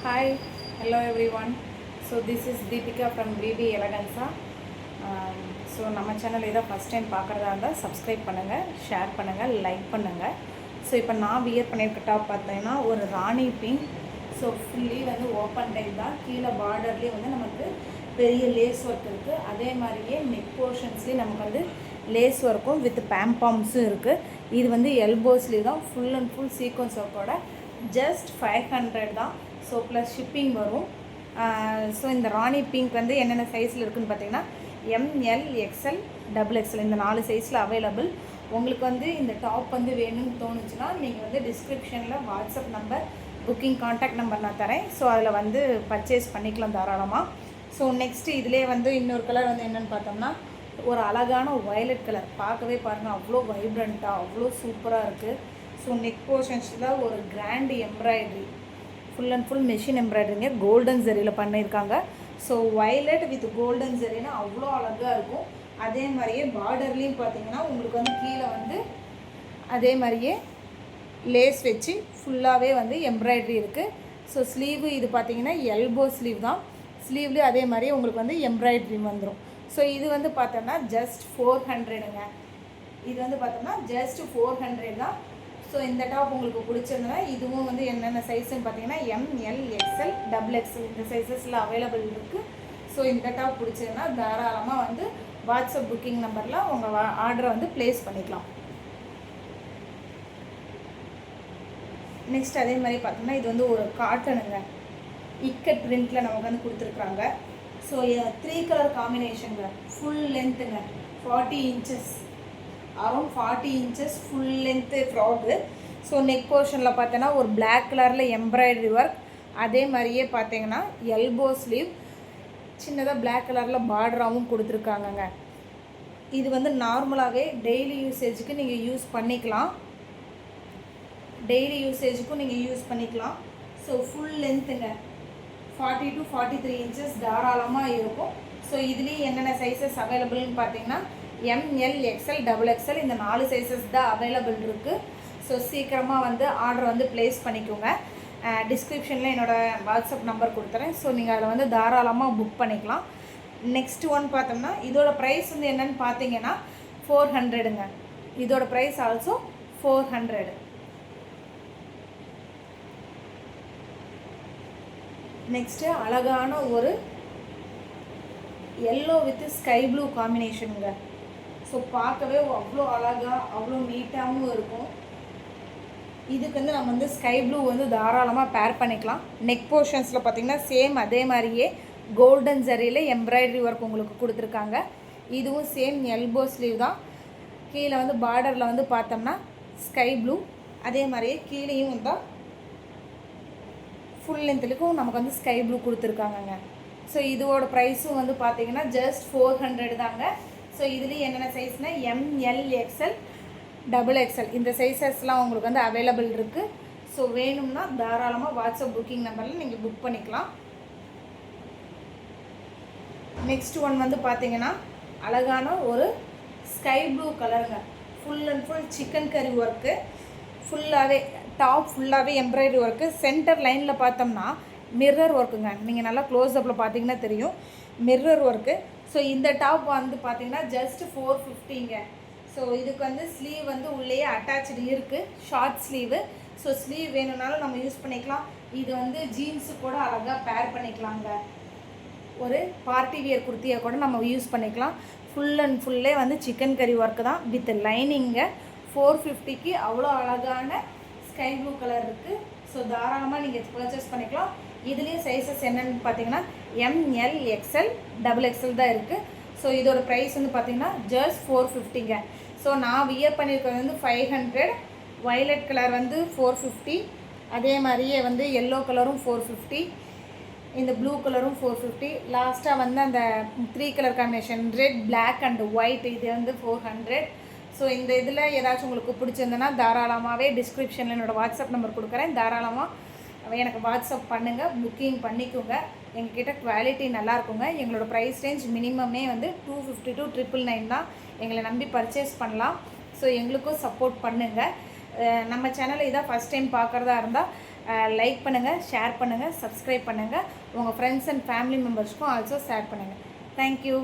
Hi, hello everyone. So this is Deepika from BB Eleganza. So நம்ம channel இதை first time பார்க்குறதா இருந்தால் subscribe பண்ணுங்கள், ஷேர் பண்ணுங்கள், லைக் பண்ணுங்கள். ஸோ இப்போ நான் வியர் பண்ணியிருக்க டாப் பார்த்தீங்கன்னா ஒரு ராணி பிங்க். ஸோ ஃபுல்லி வந்து ஓப்பன் டைப் தான். கீழே பார்டர்லேயே வந்து நமக்கு பெரிய லேஸ் ஒர்க் இருக்குது. அதே மாதிரியே நெக் போர்ஷன்ஸ்லேயும் நமக்கு வந்து லேஸ் ஒர்க்கும் வித் பேம்பாம்ஸும் இருக்குது. இது வந்து எல்போஸ்லேயும் தான் ஃபுல் அண்ட் ஃபுல் சீக்வன்ஸ் ஒர்க்கோட ஜஸ்ட் 500 தான். ஸோ ப்ளஸ் ஷிப்பிங் வரும். ஸோ இந்த ராணி பிங்க் வந்து என்னென்ன சைஸில் இருக்குதுன்னு பார்த்தீங்கன்னா எம்எல் எக்ஸ்எல் டபுள் எக்ஸ்எல் இந்த 4 சைஸில் அவைலபிள். உங்களுக்கு வந்து இந்த டாப் வந்து வேணும்னு தோணுச்சுன்னா நீங்கள் வந்து டிஸ்கிரிப்ஷனில் WhatsApp number, booking contact number நான் தரேன். ஸோ அதில் வந்து பர்ச்சேஸ் பண்ணிக்கலாம் தாராளமாக. ஸோ நெக்ஸ்ட்டு இதிலே வந்து இன்னொரு கலர் வந்து என்னென்னு பார்த்தோம்னா ஒரு அழகான வயலட் கலர். பார்க்கவே பாருங்கள், அவ்வளோ வைப்ரண்ட்டாக அவ்வளோ சூப்பராக இருக்குது. ஸோ நெக் போர்ஷன்ஸில் ஒரு grand embroidery, full and full machine எம்ப்ராய்டரிங்க கோல்டன் ஜரியில் பண்ணியிருக்காங்க. ஸோ வயலட் வித் கோல்டன் ஜரினா அவ்வளோ அழகாக இருக்கும். அதே மாதிரியே பார்டர்லேயும் பார்த்தீங்கன்னா உங்களுக்கு வந்து கீழே வந்து அதே மாதிரியே லேஸ் வச்சு ஃபுல்லாகவே வந்து எம்ப்ராய்டரி இருக்குது. ஸோ ஸ்லீவு இது பார்த்தீங்கன்னா எல்போ ஸ்லீவ் தான். ஸ்லீவ்லேயும் அதே மாதிரியே உங்களுக்கு வந்து எம்ப்ராய்டரி வந்துடும். ஸோ இது வந்து பார்த்தோம்னா ஜஸ்ட் 400ங்க. இது வந்து பார்த்தோம்னா ஜஸ்ட் 400 தான். ஸோ இந்த டாப் உங்களுக்கு பிடிச்சிருந்தனா இதுவும் வந்து என்னென்ன சைஸ்ன்னு பார்த்தீங்கன்னா எம்எல் எக்ஸ்எல் டபுள் எக்ஸ்எல் இந்த சைஸஸில் அவைலபிள் இருக்குது. ஸோ இந்த டாப் பிடிச்சதுன்னா தாராளமாக வந்து வாட்ஸ்அப் புக்கிங் நம்பரில் உங்கள் ஆர்டரை வந்து ப்ளேஸ் பண்ணிக்கலாம். நெக்ஸ்ட் அதே மாதிரி பார்த்தோம்னா இது வந்து ஒரு காட்டனுங்க, இக்கட் பிரிண்டில் நமக்கு வந்து கொடுத்துருக்குறாங்க. ஸோ 3 கலர் காம்பினேஷனுங்க, ஃபுல் லென்த்துங்க, 40 inches, around 40 inches full length frock. So neck போர்ஷனில் பார்த்தோன்னா ஒரு பிளாக் கலரில் எம்ப்ராய்டரி ஒர்க். அதே மாதிரியே பார்த்தீங்கன்னா எல்போ ஸ்லீவ் சின்னதாக பிளாக் கலரில் பார்டராகவும் கொடுத்துருக்காங்கங்க. இது வந்து நார்மலாகவே டெய்லி யூசேஜுக்கு நீங்கள் யூஸ் பண்ணிக்கலாம். ஸோ ஃபுல் லென்த்துங்க, 40 to 43 இன்ச்சஸ் தாராளமாக இருக்கும். ஸோ இதுலேயும் என்னென்ன சைஸஸ் அவைலபிள்னு பார்த்தீங்கன்னா எம்எல் எக்ஸ்எல் டபுள் எக்ஸ்எல் இந்த 4 சைஸஸ் தான் அவைலபிள் இருக்குது. ஸோ சீக்கிரமாக வந்து ஆர்டர் வந்து ப்ளேஸ் பண்ணிக்கோங்க. டிஸ்கிரிப்ஷனில் என்னோடய வாட்ஸ்அப் நம்பர் கொடுத்துறேன். ஸோ நீங்கள் அதில் வந்து தாராளமாக புக் பண்ணிக்கலாம். நெக்ஸ்ட் ஒன் பார்த்தோம்னா இதோட ப்ரைஸ் வந்து என்னென்னு பார்த்தீங்கன்னா 400ங்க. இதோட ப்ரைஸ் ஆல்சோ 400. நெக்ஸ்ட்டு அழகான ஒரு எல்லோ வித் ஸ்கை ப்ளூ காம்பினேஷனுங்க. ஸோ பார்க்கவே அவ்வளோ அழகாக அவ்வளோ நீட்டாகவும் இருக்கும். இதுக்கு வந்து நம்ம வந்து ஸ்கை ப்ளூ வந்து தாராளமாக பேர் பண்ணிக்கலாம். நெக் போர்ஷன்ஸில் பார்த்திங்கன்னா சேம் அதே மாதிரியே கோல்டன் ஜரியில் எம்ப்ராய்டரி ஒர்க் உங்களுக்கு கொடுத்துருக்காங்க. இதுவும் சேம் எல்போ ஸ்லீவ் தான். கீழே வந்து பார்டரில் வந்து பார்த்தோம்னா ஸ்கை ப்ளூ, அதே மாதிரியே கீழேயும் வந்தால் ஃபுல் லென்த்துக்கும் நமக்கு வந்து ஸ்கை ப்ளூ கொடுத்துருக்காங்கங்க. ஸோ இதோட ப்ரைஸும் வந்து பார்த்திங்கன்னா ஜஸ்ட் 400 தாங்க. ஸோ இதுலேயும் என்னென்ன சைஸ்னால் எம்எல் எக்ஸ்எல் டபுள் எக்ஸ்எல் இந்த சைஸஸ்லாம் உங்களுக்கு வந்து அவைலபிள் இருக்குது. ஸோ வேணும்னா தாராளமாக வாட்ஸ்அப் புக்கிங் நம்பரில் நீங்கள் புக் பண்ணிக்கலாம். நெக்ஸ்ட் ஒன் வந்து பார்த்தீங்கன்னா அழகான ஒரு ஸ்கை ப்ளூ கலருங்க, ஃபுல் அண்ட் ஃபுல் சிக்கன் கறி ஒர்க்கு, ஃபுல்லாகவே டாப் ஃபுல்லாகவே எம்ப்ராய்டரி ஒர்க்கு. சென்டர் லைனில் பார்த்தோம்னா மிரர் ஒர்க்குங்க. நீங்கள் நல்லா க்ளோஸ்அப்பில் பார்த்தீங்கன்னா தெரியும் மிரர் ஒர்க்கு. ஸோ இந்த டாப் வந்து பார்த்தீங்கன்னா ஜஸ்ட் 450ங்க. ஸோ இதுக்கு வந்து ஸ்லீவ் வந்து உள்ளேயே அட்டாச்சு இருக்குது, ஷார்ட் ஸ்லீவு. ஸோ ஸ்லீவ் வேணும்னாலும் நம்ம யூஸ் பண்ணிக்கலாம். இது வந்து ஜீன்ஸு கூட அழகாக பேர் பண்ணிக்கலாங்க. ஒரு பார்ட்டி வியர் குர்த்தியை கூட நம்ம யூஸ் பண்ணிக்கலாம். ஃபுல் அண்ட் ஃபுல்லே வந்து சிக்கன் கறி ஒர்க்கு தான் வித் லைனிங்க. 450க்கு அவ்வளோ அழகான ஸ்கை ப்ளூ கலர் இருக்குது. ஸோ தாராளமாக நீங்கள் பர்ச்சேஸ் பண்ணிக்கலாம். இதுலேயும் சைஸஸ் என்னென்னு பார்த்தீங்கன்னா எம்எல் எக்ஸ்எல் டபுள் எக்ஸ்எல் தான் இருக்குது. ஸோ இதோட ப்ரைஸ் வந்து பார்த்திங்கன்னா ஜஸ்ட் 450ங்க. ஸோ நான் வியர் பண்ணியிருக்கிறது வந்து 500. வயலட் கலர் வந்து 450, அதே மாதிரியே வந்து எல்லோ கலரும் 450, இந்த ப்ளூ கலரும் 450, லாஸ்ட்டாக வந்து அந்த 3 colour combination red black and white இது வந்து 400. ஸோ இந்த இதில் ஏதாச்சும் உங்களுக்கு பிடிச்சிருந்ததுன்னா தாராளமாகவே டிஸ்கிரிப்ஷனில் என்னோடய வாட்ஸ்அப் நம்பர் கொடுக்குறேன். தாராளமாக எனக்கு வாட்ஸ்அப் பண்ணுங்கள், புக்கிங் பண்ணிக்கோங்க. எங்ககிட்ட குவாலிட்டி நல்லாயிருக்குங்க. எங்களோட ப்ரைஸ் ரேஞ்ச் மினிமமே வந்து 250 to 999 தான். எங்களை நம்பி பர்ச்சேஸ் பண்ணலாம். ஸோ எங்களுக்கும் சப்போர்ட் பண்ணுங்கள். நம்ம சேனலை இதான் ஃபஸ்ட் டைம் பார்க்குறதா இருந்தால் லைக் பண்ணுங்கள், ஷேர் பண்ணுங்கள், சப்ஸ்கிரைப் பண்ணுங்கள். உங்கள் ஃப்ரெண்ட்ஸ் அண்ட் ஃபேமிலி மெம்பர்ஸ்க்கும் ஆல்சோ ஷேர் பண்ணுங்கள். தேங்க்யூ.